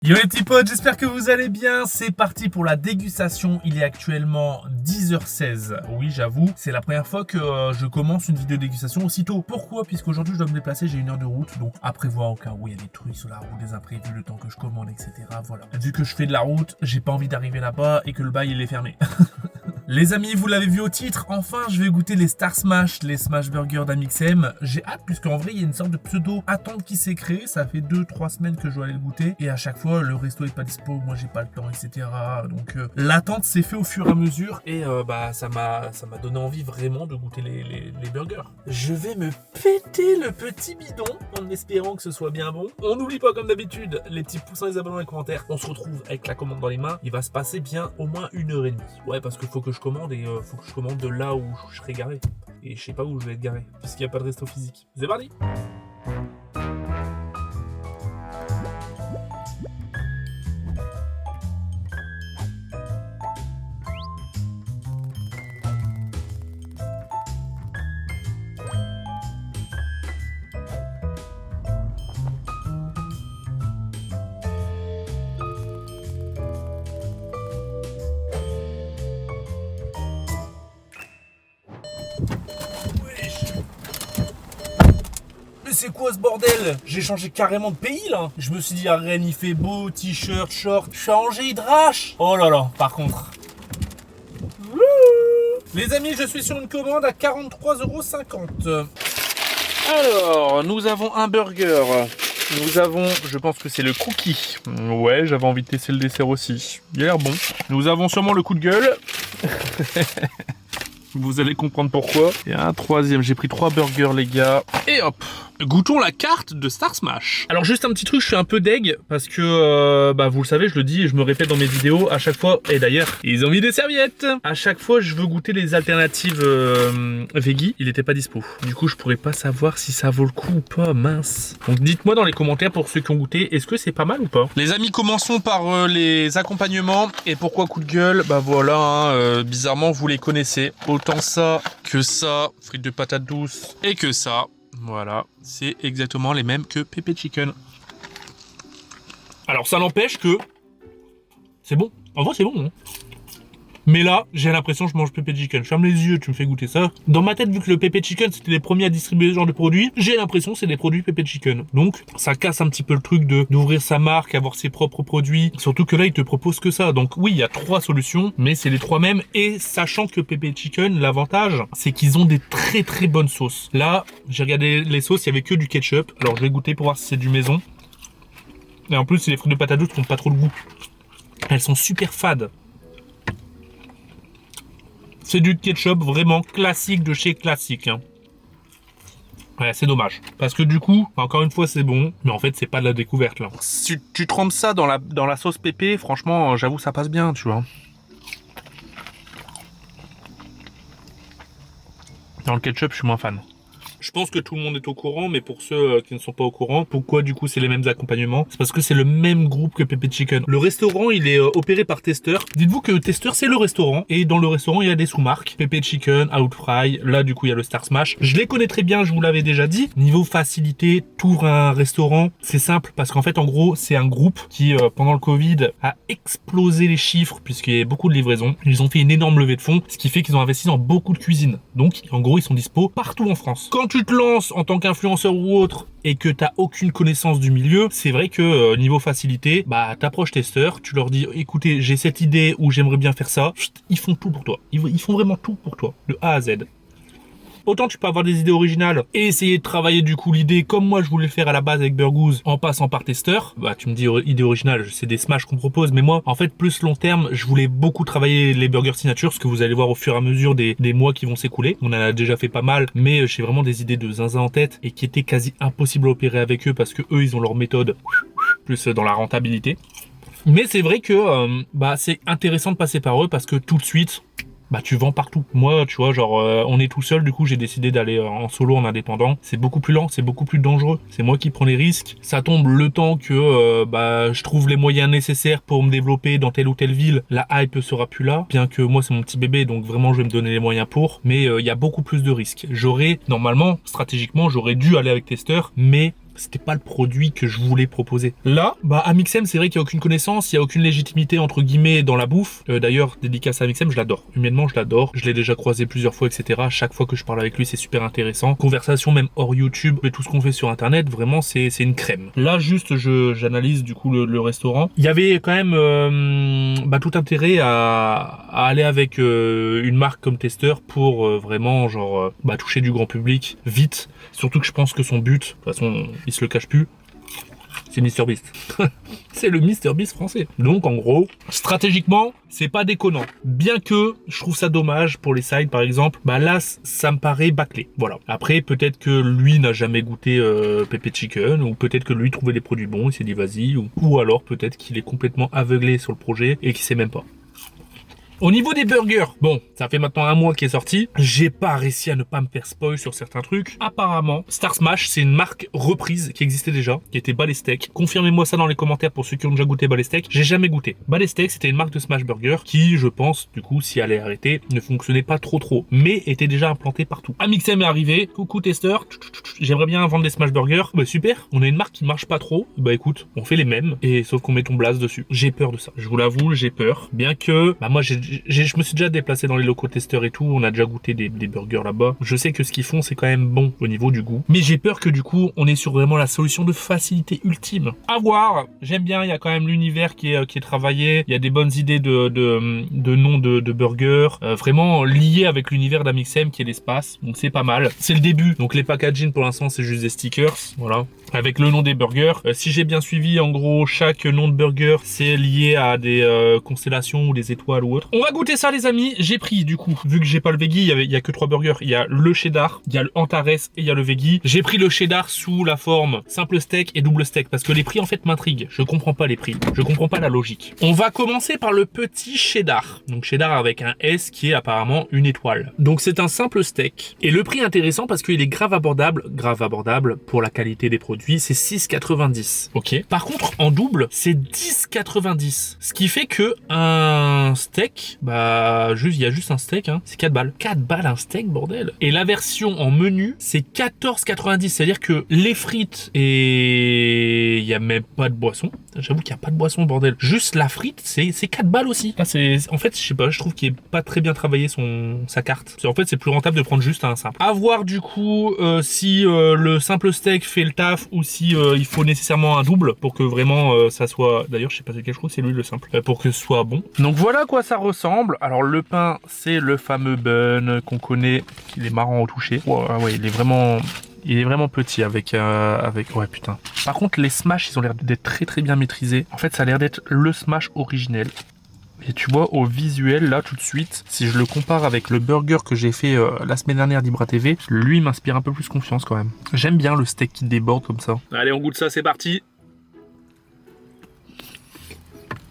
Yo les petits potes, j'espère que vous allez bien. C'est parti pour la dégustation. Il est actuellement 10h16. Oui, j'avoue, c'est la première fois que je commence une vidéo dégustation aussitôt. Pourquoi? Puisqu'aujourd'hui je dois me déplacer, j'ai 1 heure de route. Donc à prévoir au cas où il y a des trucs sur la route, des imprévus, le temps que je commande, etc. Voilà. Vu que je fais de la route, j'ai pas envie d'arriver là-bas et que le bail il est fermé. Les amis, vous l'avez vu au titre, enfin je vais goûter les Star Smash, les Smash Burger d'Amixem. J'ai hâte puisqu'en vrai il y a une sorte de pseudo attente qui s'est créée. Ça fait 2-3 semaines que je dois aller le goûter et à chaque fois le resto est pas dispo, moi j'ai pas le temps, etc. Donc l'attente s'est fait au fur et à mesure et ça m'a donné envie vraiment de goûter les burgers. Je vais me péter le petit bidon en espérant que ce soit bien bon. On n'oublie pas comme d'habitude les petits pouces, les abonnements, les commentaires. On se retrouve avec la commande dans les mains. Il va se passer bien au moins 1h30. Ouais, parce qu'il faut que je commande et faut que je commande de là où je serai garé. Et je sais pas où je vais être garé, puisqu'il n'y a pas de resto physique. C'est parti! C'est quoi ce bordel? J'ai changé carrément de pays là. Je me suis dit, Rennes il fait beau, t-shirt, short. Je suis à Angers, il drache. Oh là là, par contre. Les amis, je suis sur une commande à 43,50 €. Alors, nous avons un burger. Nous avons, je pense que c'est le cookie. Ouais, j'avais envie de tester le dessert aussi. Il a l'air bon. Nous avons sûrement le coup de gueule. Vous allez comprendre pourquoi. Et un troisième, j'ai pris 3 burgers les gars. Et hop, goûtons la carte de Star Smash. Alors juste un petit truc, je suis un peu deg parce que vous le savez, je le dis et je me répète dans mes vidéos à chaque fois. Et d'ailleurs, ils ont mis des serviettes. À chaque fois, je veux goûter les alternatives veggie. Il n'était pas dispo. Du coup, je pourrais pas savoir si ça vaut le coup ou pas. Mince. Donc dites-moi dans les commentaires pour ceux qui ont goûté, est-ce que c'est pas mal ou pas? Les amis, commençons par les accompagnements. Et pourquoi coup de gueule? Bah voilà, hein, bizarrement vous les connaissez. Autant ça que ça, frites de patates douces et que ça. Voilà, c'est exactement les mêmes que Pepe Chicken. Alors ça n'empêche que c'est bon. En vrai c'est bon. Hein. Mais là, j'ai l'impression que je mange Pepe Chicken. Ferme les yeux, tu me fais goûter ça. Dans ma tête, vu que le Pepe Chicken, c'était les premiers à distribuer ce genre de produits, j'ai l'impression que c'est des produits Pepe Chicken. Donc, ça casse un petit peu le truc d'ouvrir sa marque, avoir ses propres produits. Surtout que là, il te propose que ça. Donc oui, il y a 3 solutions, mais c'est les 3 mêmes. Et sachant que Pepe Chicken, l'avantage, c'est qu'ils ont des très très bonnes sauces. Là, j'ai regardé les sauces, il y avait que du ketchup. Alors, je vais goûter pour voir si c'est du maison. Et en plus, les frites de patates douces n'ont pas trop le goût. Elles sont super fades. C'est du ketchup vraiment classique de chez classique. Hein. Ouais, c'est dommage. Parce que du coup, encore une fois, c'est bon. Mais en fait, c'est pas de la découverte, là. Si tu trempes ça dans la sauce pépé, franchement, j'avoue, ça passe bien, tu vois. Dans le ketchup, je suis moins fan. Je pense que tout le monde est au courant, mais pour ceux qui ne sont pas au courant, pourquoi du coup c'est les mêmes accompagnements? C'est parce que c'est le même groupe que Pepe Chicken. Le restaurant, il est opéré par Tester. Dites-vous que Tester, c'est le restaurant, et dans le restaurant, il y a des sous-marques. Pepe Chicken, Outfry, là du coup, il y a le Star Smash. Je les connais très bien, je vous l'avais déjà dit. Niveau facilité, t'ouvres un restaurant, c'est simple, parce qu'en fait, en gros, c'est un groupe qui, pendant le Covid, a explosé les chiffres, puisqu'il y a beaucoup de livraisons. Ils ont fait une énorme levée de fonds, ce qui fait qu'ils ont investi dans beaucoup de cuisines. Donc, en gros, ils sont dispo partout en France. Quand tu te lances en tant qu'influenceur ou autre et que t'as aucune connaissance du milieu, c'est vrai que niveau facilité, t'approches testeurs, tu leur dis écoutez, j'ai cette idée ou j'aimerais bien faire ça, ils font tout pour toi. Ils font vraiment tout pour toi, de A à Z. Autant tu peux avoir des idées originales et essayer de travailler du coup l'idée comme moi je voulais le faire à la base avec Burgooz en passant par testeur. Tu me dis idée originale, c'est des smash qu'on propose, mais moi en fait plus long terme, je voulais beaucoup travailler les burgers signature, ce que vous allez voir au fur et à mesure des mois qui vont s'écouler. On en a déjà fait pas mal, mais j'ai vraiment des idées de zinzin en tête et qui étaient quasi impossibles à opérer avec eux parce que eux ils ont leur méthode plus dans la rentabilité. Mais c'est vrai que c'est intéressant de passer par eux parce que tout de suite tu vends partout. Moi, tu vois, genre, on est tout seul, du coup, j'ai décidé d'aller en solo, en indépendant. C'est beaucoup plus lent, c'est beaucoup plus dangereux. C'est moi qui prends les risques. Ça tombe le temps que, je trouve les moyens nécessaires pour me développer dans telle ou telle ville. La hype sera plus là. Bien que moi, c'est mon petit bébé, donc vraiment, je vais me donner les moyens pour. Mais il y a beaucoup plus de risques. Normalement, stratégiquement, j'aurais dû aller avec Tester, mais c'était pas le produit que je voulais proposer. Là, bah Amixem, c'est vrai qu'il y a aucune connaissance, il y a aucune légitimité entre guillemets dans la bouffe. D'ailleurs, dédicace à Amixem, je l'adore. Humainement, je l'adore. Je l'ai déjà croisé plusieurs fois, etc. Chaque fois que je parle avec lui, c'est super intéressant. Conversation même hors YouTube et tout ce qu'on fait sur Internet, vraiment, c'est une crème. Là, juste, j'analyse du coup le restaurant. Il y avait quand même tout intérêt à aller avec une marque comme testeur pour vraiment genre toucher du grand public vite. Surtout que je pense que son but, de toute façon, il se le cache plus, c'est MrBeast. C'est le MrBeast français. Donc en gros, stratégiquement, c'est pas déconnant. Bien que je trouve ça dommage pour les sides par exemple, bah là ça me paraît bâclé. Voilà. Après peut-être que lui n'a jamais goûté Pepe Chicken, ou peut-être que lui trouvait les produits bons, il s'est dit vas-y, ou alors peut-être qu'il est complètement aveuglé sur le projet et qu'il sait même pas. Au niveau des burgers, bon, ça fait maintenant un mois qu'il est sorti. J'ai pas réussi à ne pas me faire spoil sur certains trucs. Apparemment, Star Smash, c'est une marque reprise qui existait déjà, qui était Balestek. Confirmez-moi ça dans les commentaires pour ceux qui ont déjà goûté Balestek. J'ai jamais goûté. Balestek, c'était une marque de Smash Burger qui, je pense, du coup, si elle est arrêtée, ne fonctionnait pas trop, mais était déjà implantée partout. Amixem est arrivé. Coucou testeur. J'aimerais bien vendre des Smash Burgers. Bah super. On a une marque qui marche pas trop. Bah écoute, on fait les mêmes, et sauf qu'on met ton blaze dessus. J'ai peur de ça. Je vous l'avoue, j'ai peur. Bien que, bah moi, je me suis déjà déplacé dans les locaux testeurs et tout, on a déjà goûté des burgers là-bas. Je sais que ce qu'ils font, c'est quand même bon au niveau du goût. Mais j'ai peur que du coup, on est sur vraiment la solution de facilité ultime. À voir, j'aime bien, il y a quand même l'univers qui est travaillé, il y a des bonnes idées de noms de burgers, vraiment liés avec l'univers d'Amixem qui est l'espace, donc c'est pas mal. C'est le début, donc les packaging pour l'instant c'est juste des stickers, voilà, avec le nom des burgers. Si j'ai bien suivi, en gros, chaque nom de burger, c'est lié à des constellations ou des étoiles ou autre. On va goûter ça les amis. J'ai pris du coup, vu que j'ai pas le veggie, il y a que 3 burgers, il y a le cheddar, il y a le Antares et il y a le veggie. J'ai pris le cheddar sous la forme simple steak et double steak parce que les prix en fait m'intriguent. Je comprends pas les prix, je comprends pas la logique. On va commencer par le petit cheddar. Donc cheddar avec un S qui est apparemment une étoile. Donc c'est un simple steak et le prix est intéressant parce qu'il est grave abordable pour la qualité des produits, c'est 6,90. OK. Par contre en double, c'est 10,90. Ce qui fait que un steak, bah juste il y a juste un steak, hein, c'est 4 balles. 4 balles un steak, bordel. Et la version en menu, c'est 14,90. C'est-à-dire que les frites et il y a même pas de boisson. J'avoue qu'il y a pas de boisson, bordel. Juste la frite, c'est 4 balles aussi. Là, en fait, je sais pas, je trouve qu'il est pas très bien travaillé sa carte. En fait, c'est plus rentable de prendre juste un simple. À voir du coup si le simple steak fait le taf ou si il faut nécessairement un double pour que vraiment ça soit. D'ailleurs, je sais pas c'est quel, je trouve que c'est lui le simple, pour que ce soit bon. Donc voilà à quoi ça ressemble. Alors le pain, c'est le fameux bun qu'on connaît. Il est marrant au toucher. Ouais, il est vraiment petit avec ouais putain. Par contre les smash ils ont l'air d'être très bien maîtrisés. En fait ça a l'air d'être le smash originel. Et tu vois au visuel là tout de suite, si je le compare avec le burger que j'ai fait la semaine dernière d'Ibra TV, lui m'inspire un peu plus confiance quand même. J'aime bien le steak qui déborde comme ça. Allez on goûte ça, c'est parti.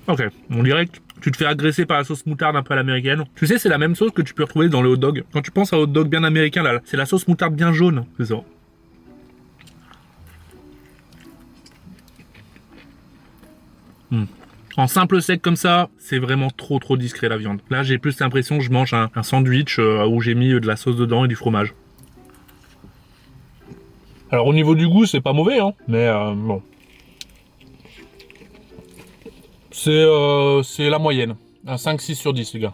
Ok, on dirait que tu te fais agresser par la sauce moutarde un peu à l'américaine. Tu sais, c'est la même sauce que tu peux retrouver dans le hot dog. Quand tu penses à hot dog bien américain, là, c'est la sauce moutarde bien jaune. C'est ça. En simple sec comme ça, c'est vraiment trop discret la viande. Là, j'ai plus l'impression que je mange un sandwich où j'ai mis de la sauce dedans et du fromage. Alors au niveau du goût, c'est pas mauvais, hein. Mais bon. C'est la moyenne. Un 5-6 sur 10, les gars.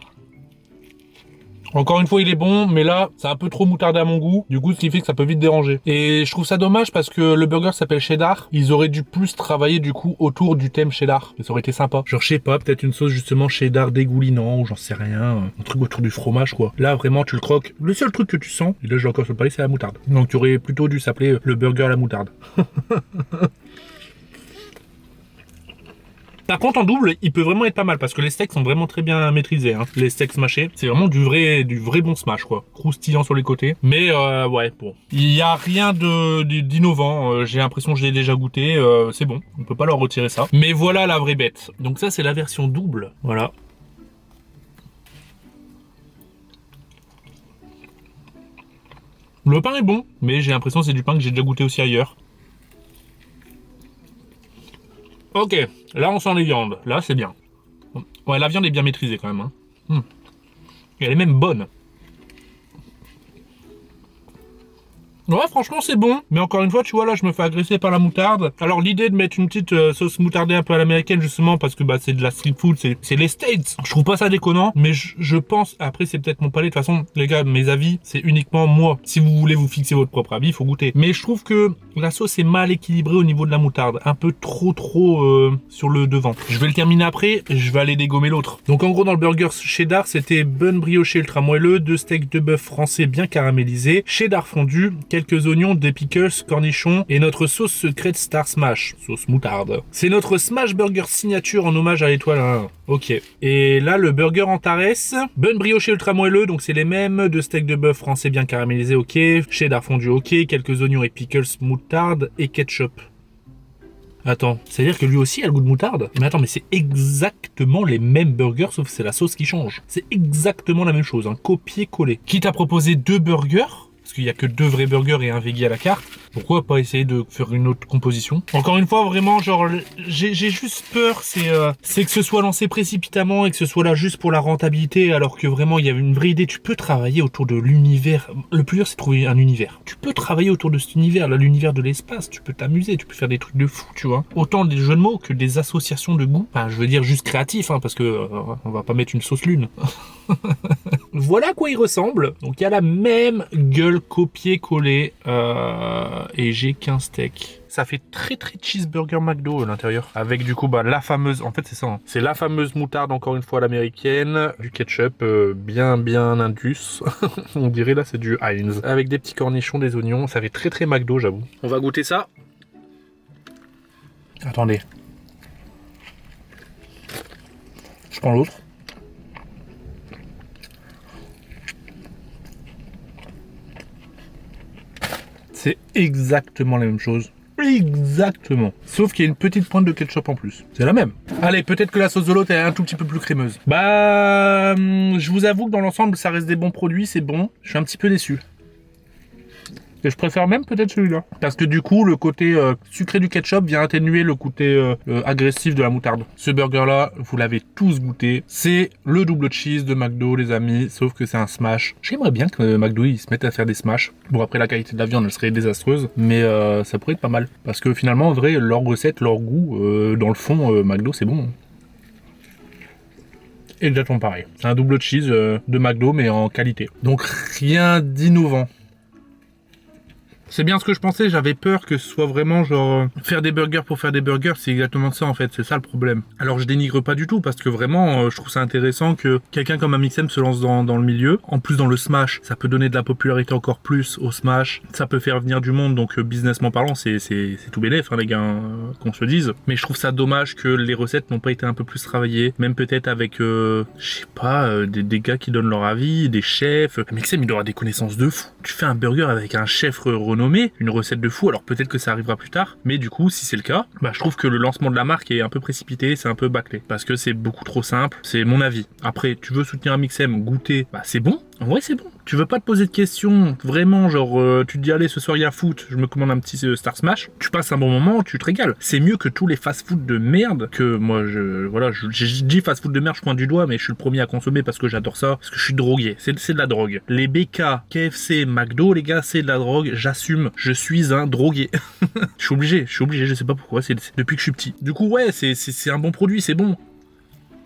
Encore une fois, il est bon, mais là, c'est un peu trop moutardé à mon goût. Du coup, ce qui fait que ça peut vite déranger. Et je trouve ça dommage parce que le burger s'appelle cheddar. Ils auraient dû plus travailler du coup autour du thème cheddar. Et ça aurait été sympa. Genre, je sais pas, peut-être une sauce justement cheddar dégoulinant ou j'en sais rien. Un truc autour du fromage, quoi. Là, vraiment, tu le croques. Le seul truc que tu sens, et là, j'ai encore sur le palais, c'est la moutarde. Donc, tu aurais plutôt dû s'appeler le burger à la moutarde. Par contre, en double, il peut vraiment être pas mal parce que les steaks sont vraiment très bien maîtrisés. Hein. Les steaks smashés, c'est vraiment du vrai bon smash, quoi. Croustillant sur les côtés. Mais ouais, bon. Il n'y a rien d'innovant. J'ai l'impression que je l'ai déjà goûté. C'est bon, on peut pas leur retirer ça. Mais voilà la vraie bête. Donc ça, c'est la version double. Voilà. Le pain est bon, mais j'ai l'impression que c'est du pain que j'ai déjà goûté aussi ailleurs. Ok, là on sent les viandes, là c'est bien. Ouais, la viande est bien maîtrisée quand même. Hein. Et elle est même bonne. Ouais, franchement, c'est bon. Mais encore une fois, tu vois, là, je me fais agresser par la moutarde. Alors, l'idée de mettre une petite sauce moutardée un peu à l'américaine, justement, parce que bah c'est de la street food, c'est les States. Je trouve pas ça déconnant, mais je pense, après, c'est peut-être mon palais. De toute façon, les gars, mes avis, c'est uniquement moi. Si vous voulez vous fixer votre propre avis, il faut goûter. Mais je trouve que la sauce est mal équilibrée au niveau de la moutarde. Un peu trop sur le devant. Je vais le terminer après, je vais aller dégommer l'autre. Donc, en gros, dans le burger cheddar, c'était bun brioché ultra moelleux, 2 steaks de bœuf français bien caramélisés, cheddar fondu, quelques oignons, des pickles, cornichons et notre sauce secrète Star Smash, sauce moutarde. C'est notre smash burger signature en hommage à l'étoile 1. Ok. Et là, le burger Antares, bun brioché ultra moelleux, donc c'est les mêmes, 2 steaks de bœuf français bien caramélisés, ok, cheddar fondu, ok, quelques oignons et pickles, moutarde et ketchup. Attends, c'est-à-dire que lui aussi a le goût de moutarde? Mais attends, mais c'est exactement les mêmes burgers, sauf que c'est la sauce qui change. C'est exactement la même chose, un copier-coller. Quitte à proposer 2 burgers, parce qu'il n'y a que 2 vrais burgers et un veggie à la carte, pourquoi pas essayer de faire une autre composition? Encore une fois, vraiment, genre, j'ai juste peur, c'est que ce soit lancé précipitamment et que ce soit là juste pour la rentabilité, alors que vraiment, il y avait une vraie idée. Tu peux travailler autour de l'univers. Le plus dur, c'est de trouver un univers. Tu peux travailler autour de cet univers, là, l'univers de l'espace. Tu peux t'amuser, tu peux faire des trucs de fou, tu vois. Autant des jeux de mots que des associations de goût. Enfin, je veux dire juste créatif, hein, parce que on va pas mettre une sauce lune. Voilà à quoi il ressemble. Donc il y a la même gueule copier-coller et j'ai qu'un steak. Ça fait très cheeseburger McDo à l'intérieur. Avec du coup bah la fameuse, en fait c'est ça, hein. C'est la fameuse moutarde encore une fois à l'américaine, du ketchup bien indus. On dirait là c'est du Heinz. Avec des petits cornichons, des oignons, ça fait très McDo j'avoue. On va goûter ça. Attendez. Je prends l'autre. C'est exactement la même chose. Exactement. Sauf qu'il y a une petite pointe de ketchup en plus. C'est la même. Allez, peut-être que la sauce de l'autre est un tout petit peu plus crémeuse. Bah, je vous avoue que dans l'ensemble, ça reste des bons produits, c'est bon. Je suis un petit peu déçu. Et je préfère même peut-être celui-là. Parce que du coup, le côté sucré du ketchup vient atténuer le côté agressif de la moutarde. Ce burger-là, vous l'avez tous goûté. C'est le double cheese de McDo, les amis. Sauf que c'est un smash. J'aimerais bien que McDo, ils se mettent à faire des smash. Bon, après, la qualité de la viande, elle serait désastreuse. Mais ça pourrait être pas mal. Parce que finalement, en vrai, leur recette, leur goût, dans le fond, McDo, c'est bon. Exactement pareil. C'est un double cheese de McDo, mais en qualité. Donc, rien d'innovant. C'est bien ce que je pensais, j'avais peur que ce soit vraiment genre faire des burgers pour faire des burgers, c'est exactement ça en fait, c'est ça le problème. Alors je dénigre pas du tout parce que vraiment je trouve ça intéressant que quelqu'un comme Amixem se lance dans le milieu. En plus dans le Smash, ça peut donner de la popularité encore plus au Smash, ça peut faire venir du monde, donc businessment parlant c'est tout bénef hein, les gars, qu'on se dise. Mais je trouve ça dommage que les recettes n'ont pas été un peu plus travaillées, même peut-être avec, je sais pas, des gars qui donnent leur avis, des chefs. Amixem il doit avoir des connaissances de fou. Tu fais un burger avec un chef renommé, une recette de fou, alors peut-être que ça arrivera plus tard, mais du coup si c'est le cas, bah je trouve que le lancement de la marque est un peu précipité, c'est un peu bâclé, parce que c'est beaucoup trop simple, c'est mon avis. Après, tu veux soutenir Amixem, goûter, bah c'est bon, en vrai c'est bon. Tu veux pas te poser de questions, vraiment, genre tu te dis allez ce soir il y a foot, je me commande un petit Star Smash, tu passes un bon moment, tu te régales. C'est mieux que tous les fast-food de merde, que moi je dis fast-food de merde, je pointe du doigt, mais je suis le premier à consommer parce que j'adore ça, parce que je suis drogué, c'est de la drogue. Les BK, KFC, McDo, les gars, c'est de la drogue, j'assume, je suis un drogué. Je suis obligé, je sais pas pourquoi, c'est depuis que je suis petit. Du coup ouais, c'est un bon produit, c'est bon.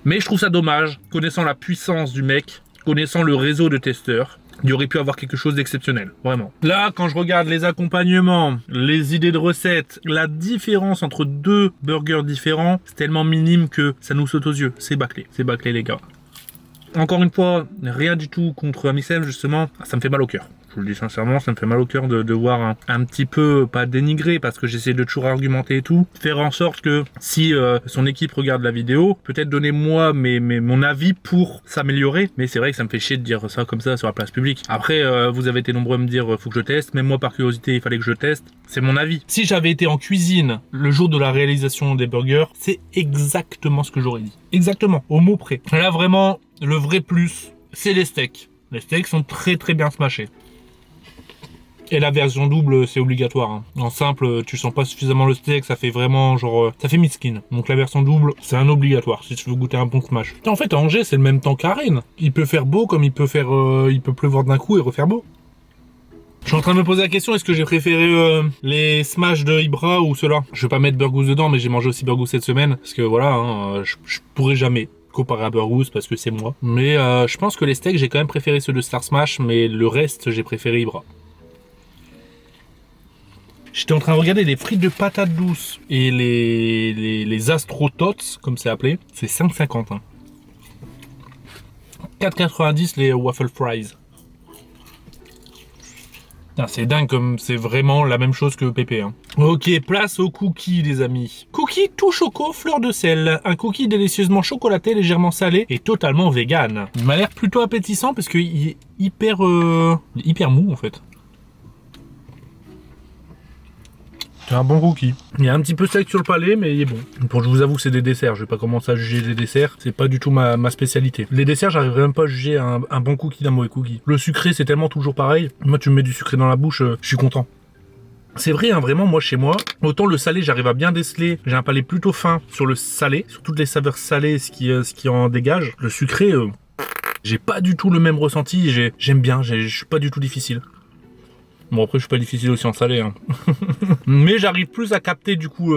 Mais je trouve ça dommage, connaissant la puissance du mec, connaissant le réseau de testeurs, il aurait pu avoir quelque chose d'exceptionnel, vraiment. Là, quand je regarde les accompagnements, les idées de recettes, la différence entre deux burgers différents, c'est tellement minime que ça nous saute aux yeux. C'est bâclé les gars. Encore une fois, rien du tout contre Amixem, justement, ça me fait mal au cœur. Je vous le dis sincèrement, ça me fait mal au cœur de voir un petit peu, pas dénigrer, parce que j'essaie de toujours argumenter et tout, faire en sorte que si son équipe regarde la vidéo, peut-être donner moi mon avis pour s'améliorer, mais c'est vrai que ça me fait chier de dire ça comme ça sur la place publique. Après, vous avez été nombreux à me dire faut que je teste, même moi par curiosité il fallait que je teste, c'est mon avis. Si j'avais été en cuisine le jour de la réalisation des burgers, c'est exactement ce que j'aurais dit. Exactement, au mot près. Là vraiment, le vrai plus, c'est les steaks. Les steaks sont très bien smashés. Et la version double, c'est obligatoire. Hein. En simple, tu sens pas suffisamment le steak, ça fait vraiment genre... ça fait miskin. Donc la version double, c'est un obligatoire si tu veux goûter un bon smash. En fait, à Angers, c'est le même temps qu'à Rennes. Il peut faire beau comme il peut pleuvoir d'un coup et refaire beau. Je suis en train de me poser la question, est-ce que j'ai préféré les smash de Ibra ou ceux-là? Je vais pas mettre Burgos dedans, mais j'ai mangé aussi Burgos cette semaine. Parce que voilà, hein, je pourrais jamais comparer à Burgos parce que c'est moi. Mais je pense que les steaks, j'ai quand même préféré ceux de Star Smash, mais le reste, j'ai préféré Ibra. J'étais en train de regarder les frites de patates douces et les Astro Tots, comme c'est appelé. C'est 5,50. Hein. 4,90 les waffle fries. C'est dingue comme c'est vraiment la même chose que Pépé. Hein. Ok, place aux cookies les amis. Cookie tout choco, fleur de sel. Un cookie délicieusement chocolaté, légèrement salé et totalement vegan. Il m'a l'air plutôt appétissant parce qu'il est hyper mou en fait. C'est un bon cookie. Il y a un petit peu sec sur le palais, mais il est bon. Pour je vous avoue, c'est des desserts. Je vais pas commencer à juger des desserts. C'est pas du tout ma spécialité. Les desserts, j'arriverai même pas à juger un bon cookie d'un mauvais cookie. Le sucré, c'est tellement toujours pareil. Moi, tu me mets du sucré dans la bouche, je suis content. C'est vrai, hein, vraiment, moi, chez moi, autant le salé, j'arrive à bien déceler. J'ai un palais plutôt fin sur le salé, sur toutes les saveurs salées, ce qui en dégage. Le sucré, j'ai pas du tout le même ressenti. J'aime bien, je suis pas du tout difficile. Bon après je suis pas difficile aussi en salé hein. Mais j'arrive plus à capter du coup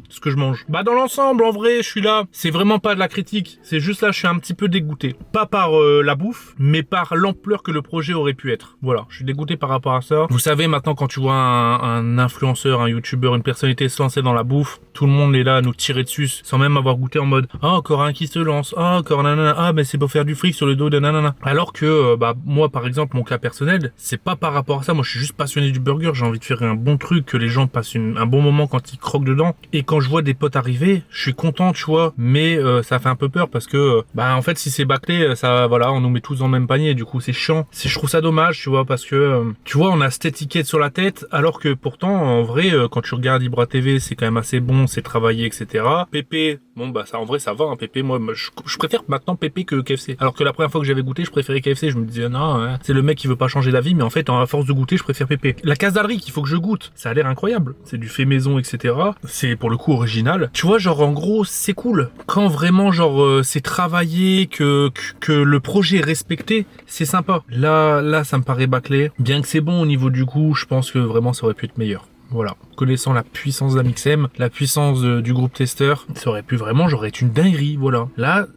ce que je mange. Bah dans l'ensemble en vrai je suis là, c'est vraiment pas de la critique, c'est juste là je suis un petit peu dégoûté. Pas par la bouffe, mais par l'ampleur que le projet aurait pu être. Voilà, je suis dégoûté par rapport à ça. Vous savez maintenant quand tu vois un influenceur, un youtubeur, une personnalité se lancer dans la bouffe, tout le monde est là à nous tirer dessus sans même avoir goûté en mode ah encore un qui se lance, ah encore nanana, ah mais c'est pour faire du fric sur le dos de nanana. Alors que bah moi par exemple mon cas personnel, c'est pas par rapport à ça, moi je suis juste passionné du burger, j'ai envie de faire un bon truc, que les gens passent un bon moment quand ils croquent dedans. Et quand je vois des potes arriver, je suis content, tu vois, mais ça fait un peu peur parce que, bah en fait, si c'est bâclé, ça, voilà, on nous met tous dans le même panier. Du coup, c'est chiant. Je trouve ça dommage, tu vois, parce que, tu vois, on a cette étiquette sur la tête, alors que pourtant, en vrai, quand tu regardes Ibra TV, c'est quand même assez bon, c'est travaillé, etc. Pépé, bon bah ça, en vrai, ça va. Hein, Pépé, moi, je préfère maintenant Pépé que KFC. Alors que la première fois que j'avais goûté, je préférais KFC. Je me disais non, hein, c'est le mec qui veut pas changer d'avis, mais en fait, à force de goûter, je préfère Pépé. La Casadri qu'il faut que je goûte, ça a l'air incroyable. C'est du fait maison, etc. C'est pour le coup original. Tu vois, genre en gros, c'est cool. Quand vraiment, genre, c'est travaillé, que le projet est respecté, c'est sympa. Là, ça me paraît bâclé. Bien que c'est bon au niveau du goût, je pense que vraiment ça aurait pu être meilleur. Voilà, connaissant la puissance d'Amixem, la puissance du groupe testeur, ça aurait pu vraiment, j'aurais été une dinguerie, voilà. Là,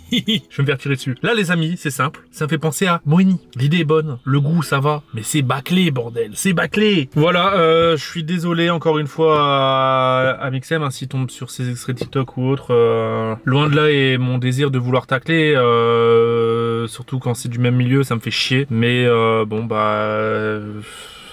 je vais me faire tirer dessus. Là, les amis, c'est simple. Ça me fait penser à Moini. L'idée est bonne. Le goût, ça va. Mais c'est bâclé, bordel. C'est bâclé. Voilà, je suis désolé encore une fois à Mixem, hein, s'il tombe sur ces extraits TikTok ou autres. Loin de là est mon désir de vouloir tacler. Surtout quand c'est du même milieu, ça me fait chier. Mais bon, bah...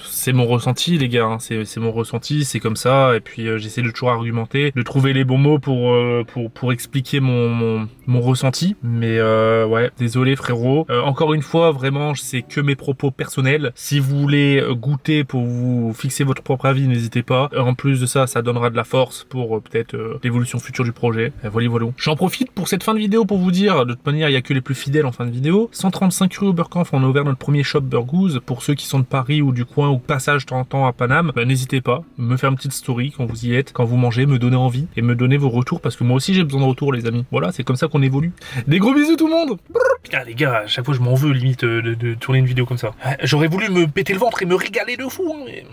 c'est mon ressenti les gars, hein. C'est mon ressenti, c'est comme ça, et puis j'essaie de toujours argumenter, de trouver les bons mots pour expliquer mon ressenti, mais ouais, désolé frérot. Encore une fois, vraiment, c'est que mes propos personnels. Si vous voulez goûter pour vous fixer votre propre avis, n'hésitez pas. En plus de ça, ça donnera de la force pour peut-être l'évolution future du projet. Voilà, voilà. J'en profite pour cette fin de vidéo pour vous dire, de toute manière, il n'y a que les plus fidèles en fin de vidéo. 135 rue Oberkampf, on a ouvert notre premier shop Burgos. Pour ceux qui sont de Paris ou du coin ou passage de temps en temps à Paname, bah, n'hésitez pas, me faire une petite story quand vous y êtes, quand vous mangez, me donner envie et me donner vos retours parce que moi aussi j'ai besoin de retours les amis. Voilà, c'est comme ça qu'on évolue. Des gros bisous tout le monde. Putain les gars, à chaque fois je m'en veux limite de tourner une vidéo comme ça. J'aurais voulu me péter le ventre et me régaler de fou, hein, mais...